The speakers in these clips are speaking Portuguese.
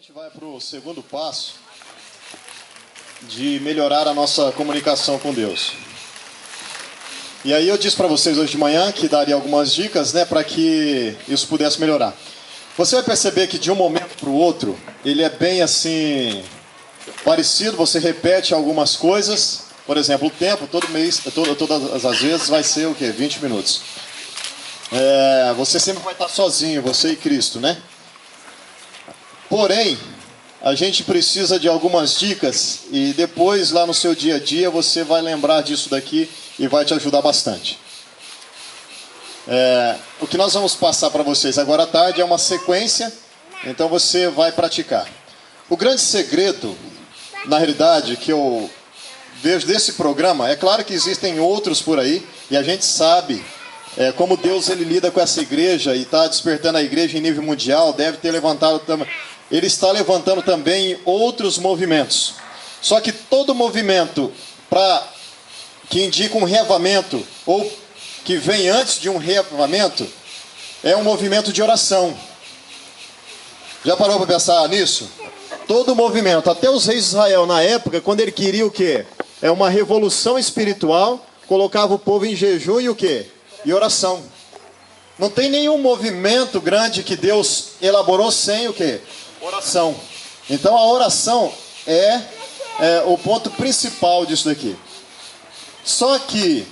gente vai para o segundo passo de melhorar a nossa comunicação com Deus. E aí eu disse para vocês hoje de manhã que daria algumas dicas, né, para que isso pudesse melhorar. Você vai perceber que de um momento para o outro, ele é bem assim, parecido, você repete algumas coisas. Por exemplo, o tempo, todo mês, todas as vezes vai ser o quê? 20 minutos. Você sempre vai estar sozinho, você e Cristo, né? Porém, a gente precisa de algumas dicas e depois lá no seu dia a dia você vai lembrar disso daqui e vai te ajudar bastante. O que nós vamos passar para vocês agora à tarde é uma sequência, então você vai praticar. O grande segredo, na realidade, que eu vejo desse programa, é claro que existem outros por aí e a gente sabe como Deus ele lida com essa igreja e está despertando a igreja em nível mundial, deve ter levantado também. Ele está levantando também outros movimentos. Só que todo movimento que indica um reavivamento ou que vem antes de um reavivamento é um movimento de oração. Já parou para pensar nisso? Todo movimento, até os reis de Israel na época, quando ele queria o quê? Uma revolução espiritual, colocava o povo em jejum e o quê? E oração. Não tem nenhum movimento grande que Deus elaborou sem o quê? Oração. Então a oração é o ponto principal disso daqui. Só que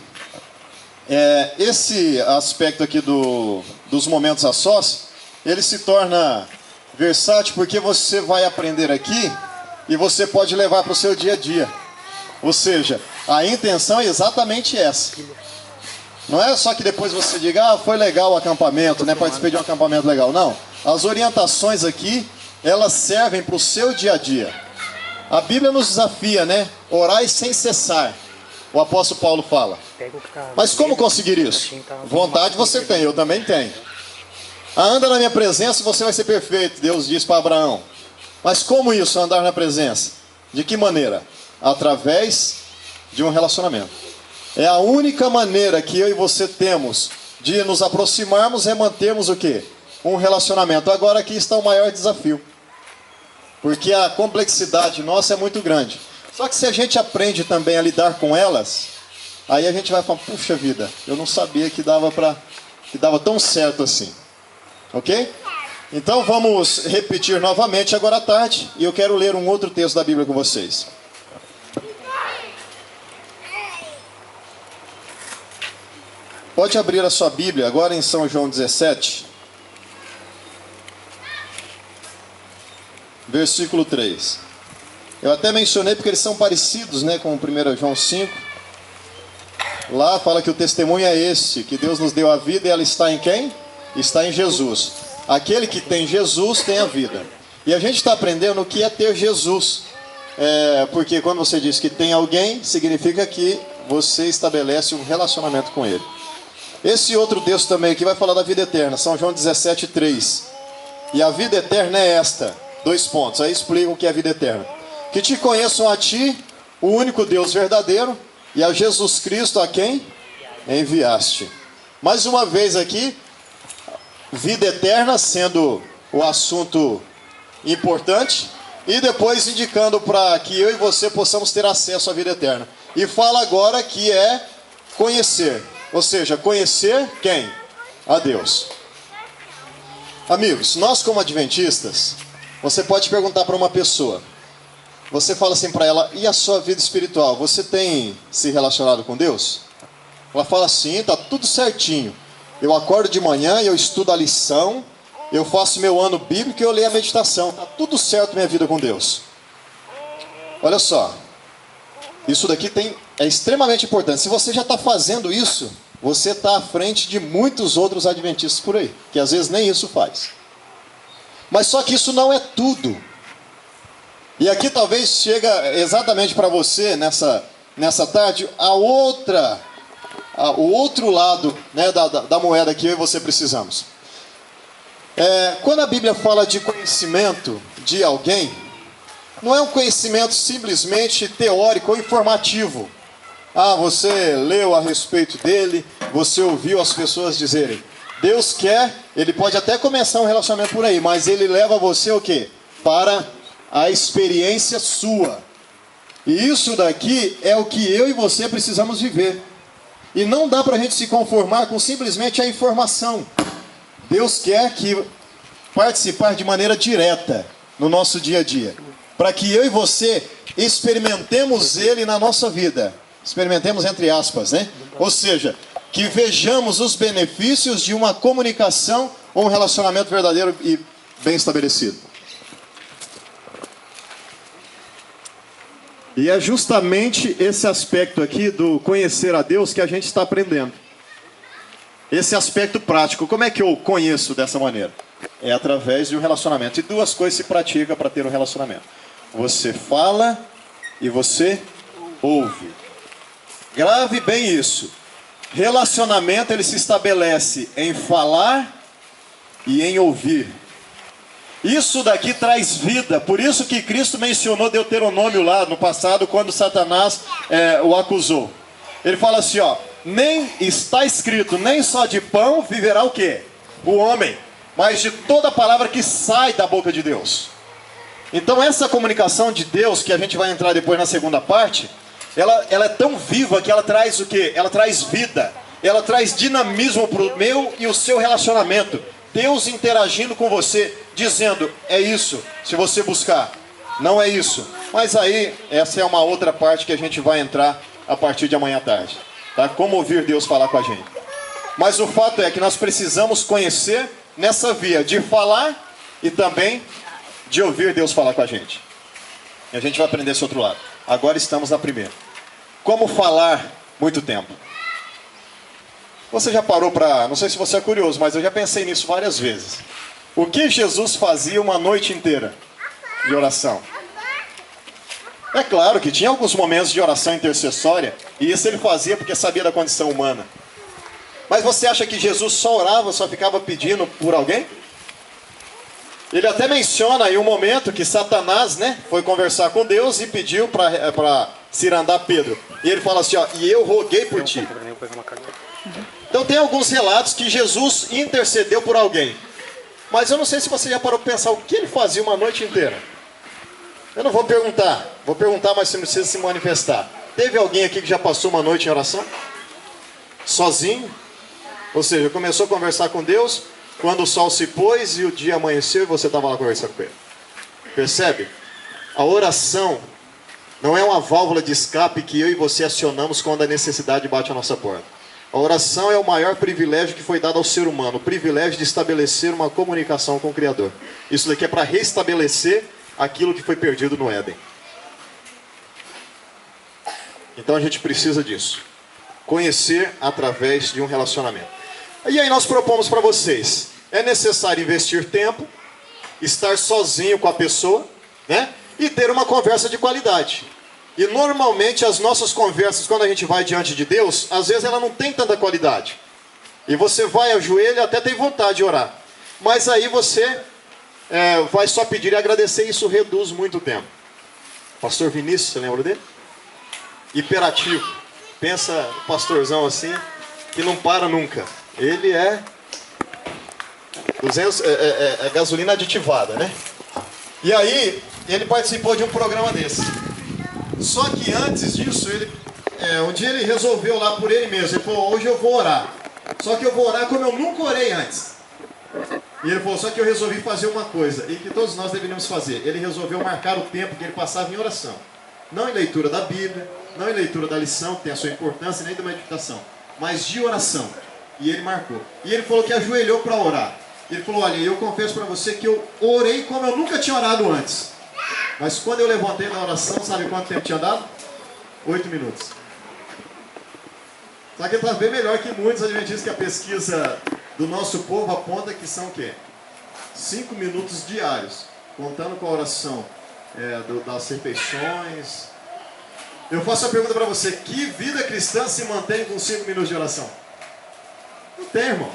esse aspecto aqui dos momentos a sós, ele se torna versátil porque você vai aprender aqui e você pode levar para o seu dia a dia. Ou seja, a intenção é exatamente essa. Não é só que depois você diga, foi legal o acampamento, né? Participei de um acampamento legal. Não. As orientações aqui, elas servem para o seu dia a dia. A Bíblia nos desafia, né? Orai sem cessar. O apóstolo Paulo fala. Mas como conseguir isso? Vontade você tem, eu também tenho. Anda na minha presença e você vai ser perfeito, Deus disse para Abraão. Mas como isso, andar na presença? De que maneira? Através de um relacionamento. É a única maneira que eu e você temos de nos aproximarmos e mantermos o quê? Um relacionamento. Agora aqui está o maior desafio. Porque a complexidade nossa é muito grande. Só que se a gente aprende também a lidar com elas, aí a gente vai falar, puxa vida, eu não sabia que dava tão certo assim. Ok? Então vamos repetir novamente agora à tarde. E eu quero ler um outro texto da Bíblia com vocês. Pode abrir a sua Bíblia agora em São João 17. Versículo 3. Eu até mencionei porque eles são parecidos, né, com o 1 João 5. Lá fala que o testemunho é esse, que Deus nos deu a vida e ela está em quem? Está em Jesus. Aquele que tem Jesus tem a vida. E a gente está aprendendo o que é ter Jesus. Porque quando você diz que tem alguém, significa que você estabelece um relacionamento com ele. Esse outro texto também aqui vai falar da vida eterna, São João 17, 3. E a vida eterna é esta, 2 pontos, aí explica o que é a vida eterna. Que te conheçam a ti, o único Deus verdadeiro, e a Jesus Cristo a quem enviaste. Mais uma vez aqui, vida eterna sendo o assunto importante, e depois indicando para que eu e você possamos ter acesso à vida eterna. E fala agora que é conhecer. Ou seja, conhecer quem? A Deus. Amigos, nós como adventistas, você pode perguntar para uma pessoa. Você fala assim para ela, e a sua vida espiritual? Você tem se relacionado com Deus? Ela fala assim, está tudo certinho. Eu acordo de manhã, eu estudo a lição, eu faço meu ano bíblico e eu leio a meditação. Está tudo certo minha vida com Deus. Olha só. Isso daqui é extremamente importante. Se você já está fazendo isso, você está à frente de muitos outros adventistas por aí, que às vezes nem isso faz. Mas só que isso não é tudo. E aqui talvez chega exatamente para você, nessa tarde, o outro lado, né, da moeda que eu e você precisamos. Quando a Bíblia fala de conhecimento de alguém, não é um conhecimento simplesmente teórico ou informativo. Você leu a respeito dele, você ouviu as pessoas dizerem. Deus quer, ele pode até começar um relacionamento por aí, mas ele leva você o quê? para a experiência sua. E isso daqui é o que eu e você precisamos viver. E não dá para a gente se conformar com simplesmente a informação. Deus quer que participar de maneira direta no nosso dia a dia, para que eu e você experimentemos Ele na nossa vida. Experimentemos entre aspas, né? Ou seja, que vejamos os benefícios de uma comunicação ou um relacionamento verdadeiro e bem estabelecido. E é justamente esse aspecto aqui do conhecer a Deus que a gente está aprendendo. Esse aspecto prático. Como é que eu conheço dessa maneira? É através de um relacionamento. E duas coisas se praticam para ter um relacionamento. Você fala e você ouve. Grave bem isso. Relacionamento ele se estabelece em falar e em ouvir. Isso daqui traz vida. Por isso que Cristo mencionou Deuteronômio lá no passado, quando Satanás o acusou. Ele fala assim, ó, nem está escrito, nem só de pão viverá o quê? O homem, mas de toda palavra que sai da boca de Deus. Então essa comunicação de Deus, que a gente vai entrar depois na segunda parte, ela é tão viva que ela traz o quê? Ela traz vida. Ela traz dinamismo para o meu e o seu relacionamento. Deus interagindo com você, dizendo, é isso, se você buscar. Não é isso. Mas aí, essa é uma outra parte que a gente vai entrar a partir de amanhã à tarde. Tá? Como ouvir Deus falar com a gente. Mas o fato é que nós precisamos conhecer nessa via de falar e também de ouvir Deus falar com a gente. E a gente vai aprender esse outro lado. Agora estamos na primeira. Como falar muito tempo. Você já parou para... Não sei se você é curioso, mas eu já pensei nisso várias vezes. O que Jesus fazia uma noite inteira de oração? É claro que tinha alguns momentos de oração intercessória, e isso ele fazia porque sabia da condição humana. Mas você acha que Jesus só orava, só ficava pedindo por alguém? Ele até menciona aí um momento que Satanás, né, foi conversar com Deus e pediu para cirandar Pedro. E ele fala assim, ó, e eu roguei por ti. Então tem alguns relatos que Jesus intercedeu por alguém. Mas eu não sei se você já parou para pensar o que ele fazia uma noite inteira. Eu não vou perguntar, mas você não precisa se manifestar. Teve alguém aqui que já passou uma noite em oração? Sozinho? Ou seja, começou a conversar com Deus, quando o sol se pôs e o dia amanheceu e você estava lá conversando com ele. Percebe? A oração não é uma válvula de escape que eu e você acionamos quando a necessidade bate à nossa porta. A oração é o maior privilégio que foi dado ao ser humano, o privilégio de estabelecer uma comunicação com o Criador. Isso daqui é para restabelecer aquilo que foi perdido no Éden. Então a gente precisa disso. Conhecer através de um relacionamento. E aí nós propomos para vocês, é necessário investir tempo, estar sozinho com a pessoa, né? E ter uma conversa de qualidade. E normalmente as nossas conversas, quando a gente vai diante de Deus, às vezes ela não tem tanta qualidade. E você vai ao joelho, até tem vontade de orar. Mas aí você vai só pedir e agradecer, e isso reduz muito o tempo. Pastor Vinícius, você lembra dele? Hiperativo. Pensa no pastorzão assim, que não para nunca. Ele é gasolina aditivada, né? E aí, ele participou de um programa desse. Só que antes disso, um dia ele resolveu lá por ele mesmo. Ele falou, hoje eu vou orar. Só que eu vou orar como eu nunca orei antes. E ele falou, só que eu resolvi fazer uma coisa, e que todos nós deveríamos fazer. Ele resolveu marcar o tempo que ele passava em oração. Não em leitura da Bíblia, não em leitura da lição, que tem a sua importância, nem da meditação, mas de oração. E ele marcou. E ele falou que ajoelhou para orar. Ele falou, olha, eu confesso para você que eu orei como eu nunca tinha orado antes. Mas quando eu levantei na oração, sabe quanto tempo tinha dado? 8 minutos. Só que ele está bem melhor que muitos adventistas, que a pesquisa do nosso povo aponta que são o quê? 5 minutos diários, contando com a oração das refeições. Eu faço a pergunta para você, que vida cristã se mantém com 5 minutos de oração? Não tem, irmão.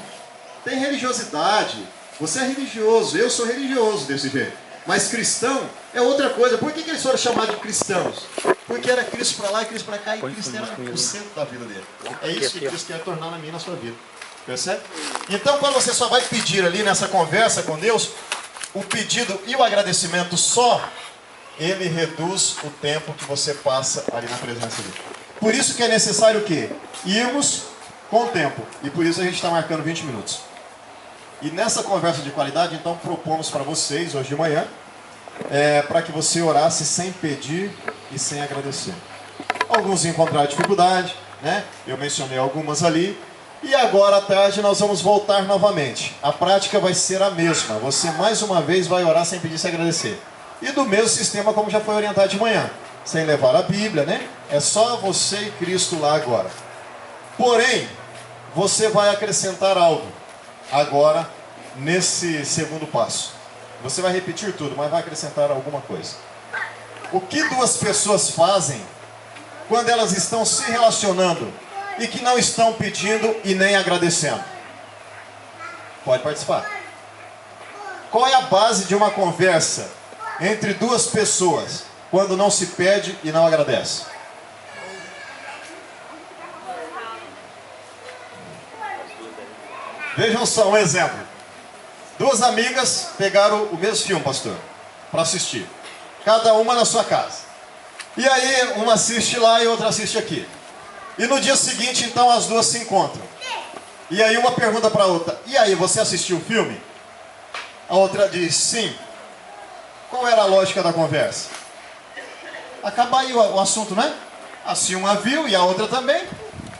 Tem religiosidade. Você é religioso, eu sou religioso desse jeito. Mas cristão é outra coisa. Por que eles foram chamados de cristãos? Porque era Cristo para lá e Cristo para cá, e Cristo era o centro da vida dele. É isso que Cristo quer tornar na minha e na sua vida. Percebe? Então, quando você só vai pedir ali nessa conversa com Deus, o pedido e o agradecimento só, ele reduz o tempo que você passa ali na presença dele. Por isso que é necessário o quê? Irmos com o tempo. E por isso a gente está marcando 20 minutos. E nessa conversa de qualidade, então, propomos para vocês, hoje de manhã, para que você orasse sem pedir e sem agradecer. Alguns encontraram dificuldade, né? Eu mencionei algumas ali. E agora à tarde nós vamos voltar novamente. A prática vai ser a mesma. Você mais uma vez vai orar sem pedir e sem agradecer. E do mesmo sistema como já foi orientado de manhã. Sem levar a Bíblia, né? É só você e Cristo lá agora. Porém, você vai acrescentar algo agora nesse segundo passo. Você vai repetir tudo, mas vai acrescentar alguma coisa. O que duas pessoas fazem quando elas estão se relacionando e que não estão pedindo e nem agradecendo? Pode participar. Qual é a base de uma conversa entre duas pessoas quando não se pede e não agradece? Vejam só um exemplo. Duas amigas pegaram o mesmo filme, pastor, para assistir. Cada uma na sua casa. E aí, uma assiste lá e outra assiste aqui. E no dia seguinte, então, as duas se encontram. E aí uma pergunta para a outra: e aí, você assistiu o filme? A outra diz: sim. Qual era a lógica da conversa? Acabar aí o assunto, né? Assim uma viu e a outra também.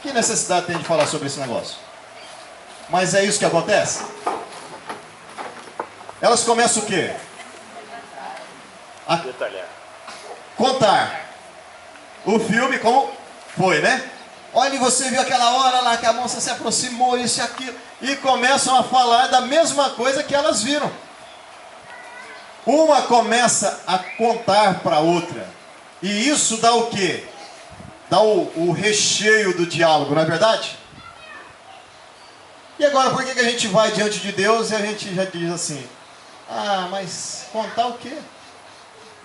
Que necessidade tem de falar sobre esse negócio? Mas é isso que acontece? Elas começam o quê? A detalhar. Contar o filme como foi, né? Olha, você viu aquela hora lá que a moça se aproximou, isso e aquilo. E começam a falar da mesma coisa que elas viram. Uma começa a contar para a outra. E isso dá o quê? Dá o recheio do diálogo, não é verdade? E agora, por que a gente vai diante de Deus e a gente já diz assim: ah, mas contar o quê?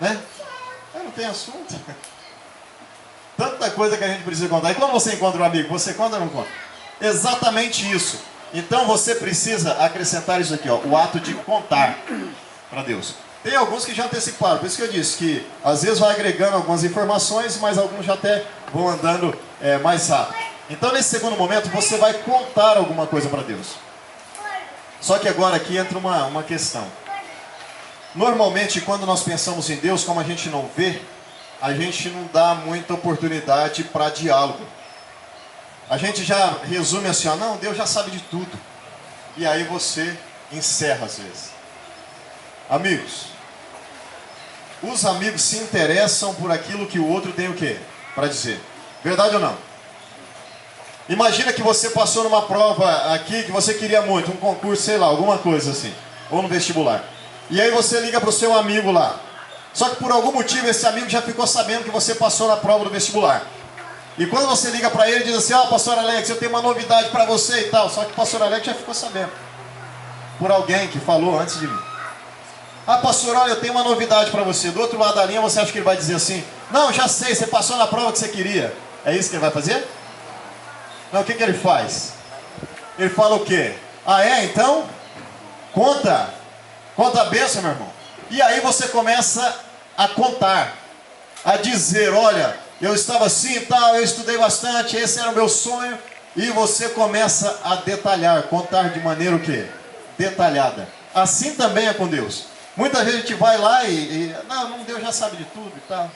Né? Não tem assunto. Tanta coisa que a gente precisa contar. E quando você encontra um amigo, você conta ou não conta? Exatamente isso. Então você precisa acrescentar isso aqui, ó, o ato de contar para Deus. Tem alguns que já anteciparam, por isso que eu disse que às vezes vai agregando algumas informações, mas alguns já até vão andando mais rápido. Então nesse segundo momento você vai contar alguma coisa para Deus. Só que agora aqui entra uma questão. Normalmente quando nós pensamos em Deus, como a gente não vê, a gente não dá muita oportunidade para diálogo. A gente já resume assim, ó, não, Deus já sabe de tudo. E aí você encerra às vezes. Amigos, os amigos se interessam por aquilo que o outro tem o quê? Para dizer. Verdade ou não? Imagina que você passou numa prova aqui que você queria muito, um concurso, sei lá, alguma coisa assim, ou no vestibular. E aí você liga para o seu amigo lá. Só que por algum motivo esse amigo já ficou sabendo que você passou na prova do vestibular. E quando você liga para ele, diz assim: ó, pastor Alex, eu tenho uma novidade para você e tal. Só que o pastor Alex já ficou sabendo. Por alguém que falou antes de mim. Ah, pastor, olha, eu tenho uma novidade para você. Do outro lado da linha, você acha que ele vai dizer assim: não, já sei, você passou na prova que você queria. É isso que ele vai fazer? Não, o que ele faz? Ele fala o quê? Ah, é? Então, conta. Conta a bênção, meu irmão. E aí você começa a contar. A dizer: olha, eu estava assim e tal, eu estudei bastante, esse era o meu sonho. E você começa a detalhar, contar de maneira o quê? Detalhada. Assim também é com Deus. Muitas vezes a gente vai lá não, Deus já sabe de tudo e tal.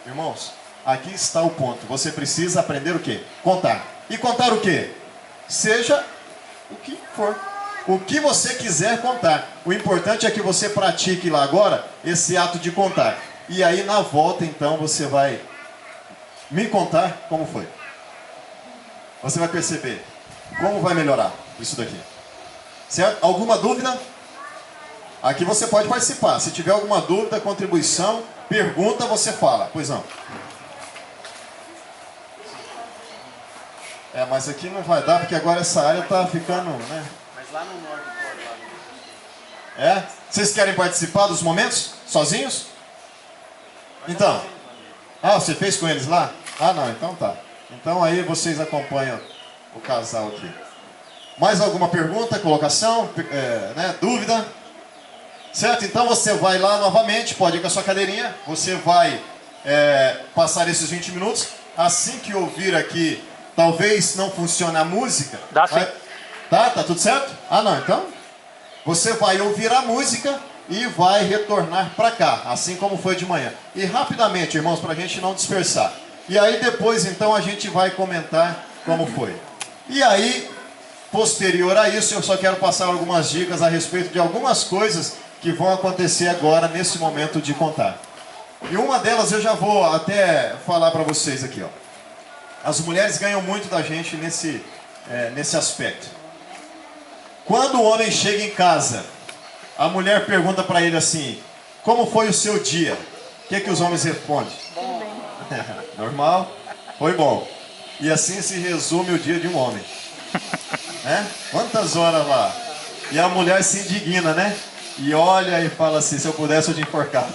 Irmãos, aqui está o ponto. Você precisa aprender o quê? Contar. E contar o quê? Seja o que for. O que você quiser contar. O importante é que você pratique lá agora esse ato de contar. E aí na volta então você vai me contar como foi. Você vai perceber como vai melhorar isso daqui. Certo? Alguma dúvida? Aqui você pode participar. Se tiver alguma dúvida, contribuição, pergunta, você fala. Pois não. Mas aqui não vai dar, porque agora essa área está ficando, né? Mas lá no norte pode, lá no... Vocês querem participar dos momentos? Sozinhos? Então. Ah, você fez com eles lá? Ah, não, então tá. Então aí vocês acompanham o casal aqui. Mais alguma pergunta, colocação, dúvida? Certo? Então você vai lá novamente, pode ir com a sua cadeirinha, você vai passar esses 20 minutos. Assim que ouvir aqui, talvez não funcione a música. Dá sim. Tá tudo certo? Ah não, então você vai ouvir a música e vai retornar para cá, assim como foi de manhã. E rapidamente, irmãos, para a gente não dispersar. E aí depois então a gente vai comentar como foi. E aí, posterior a isso, eu só quero passar algumas dicas a respeito de algumas coisas que vão acontecer agora nesse momento de contar. E uma delas eu já vou até falar para vocês aqui, ó. As mulheres ganham muito da gente nesse aspecto. Quando o homem chega em casa, a mulher pergunta para ele assim: como foi o seu dia? O que os homens respondem? Normal? Foi bom. E assim se resume o dia de um homem. Né? Quantas horas lá? E a mulher se indigna, né? E olha e fala assim: se eu pudesse eu te enforcava.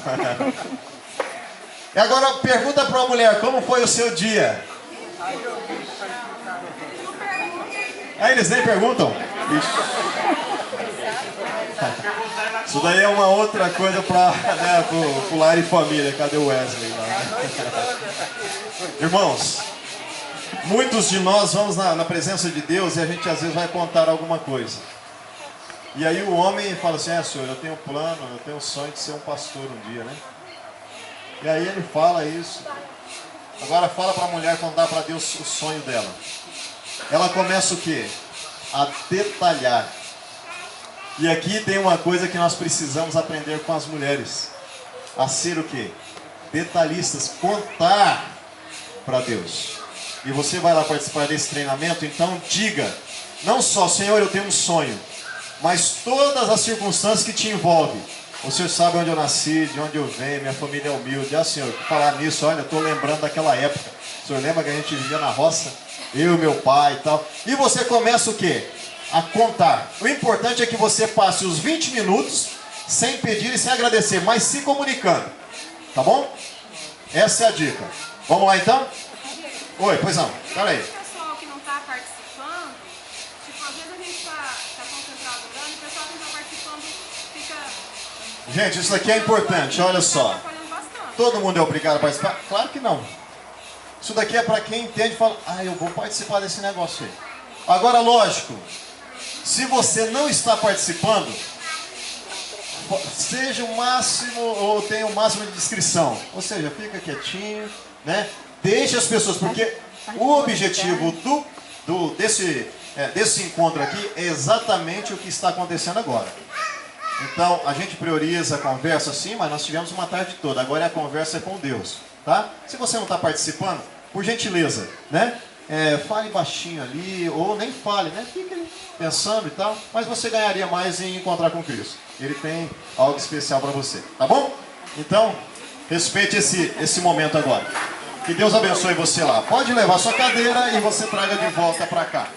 E agora pergunta para a mulher: como foi o seu dia? Aí eles nem perguntam. Isso daí é uma outra coisa para pro lar e família. Cadê o Wesley lá? Irmãos, muitos de nós vamos na presença de Deus e a gente às vezes vai contar alguma coisa. E aí o homem fala assim: senhor, eu tenho plano, eu tenho sonho de ser um pastor um dia, né? E aí ele fala isso. Agora fala para a mulher contar para Deus o sonho dela. Ela começa o quê? A detalhar. E aqui tem uma coisa que nós precisamos aprender com as mulheres. A ser o quê? Detalhistas. Contar para Deus. E você vai lá participar desse treinamento, então diga, não só: Senhor, eu tenho um sonho, mas todas as circunstâncias que te envolvem. O Senhor sabe onde eu nasci, de onde eu venho, minha família é humilde. Ah, Senhor, falar nisso, olha, eu estou lembrando daquela época. O Senhor lembra que a gente vivia na roça? Eu e meu pai e tal. E você começa o quê? A contar. O importante é que você passe os 20 minutos sem pedir e sem agradecer, mas se comunicando. Tá bom? Essa é a dica. Vamos lá então? Oi, pois não. Fala aí. O pessoal que não está participando, tipo, às vezes a gente está concentrado orando, e o pessoal que não está participando fica... Gente, isso aqui é importante, olha só. Atrapalhando bastante. Todo mundo é obrigado a participar? Claro que não. Isso daqui é para quem entende e fala: eu vou participar desse negócio aí. Agora, lógico, se você não está participando, seja o máximo, ou tenha o máximo de discrição. Ou seja, fica quietinho, né? Deixe as pessoas, porque o objetivo desse encontro aqui é exatamente o que está acontecendo agora. Então, a gente prioriza a conversa sim, mas nós tivemos uma tarde toda. Agora a conversa é com Deus, tá? Se você não está participando, por gentileza, né? Fale baixinho ali, ou nem fale, né? Fique ali pensando e tal, mas você ganharia mais em encontrar com Cristo. Ele tem algo especial para você, tá bom? Então, respeite esse momento agora. Que Deus abençoe você lá. Pode levar sua cadeira e você traga de volta para cá.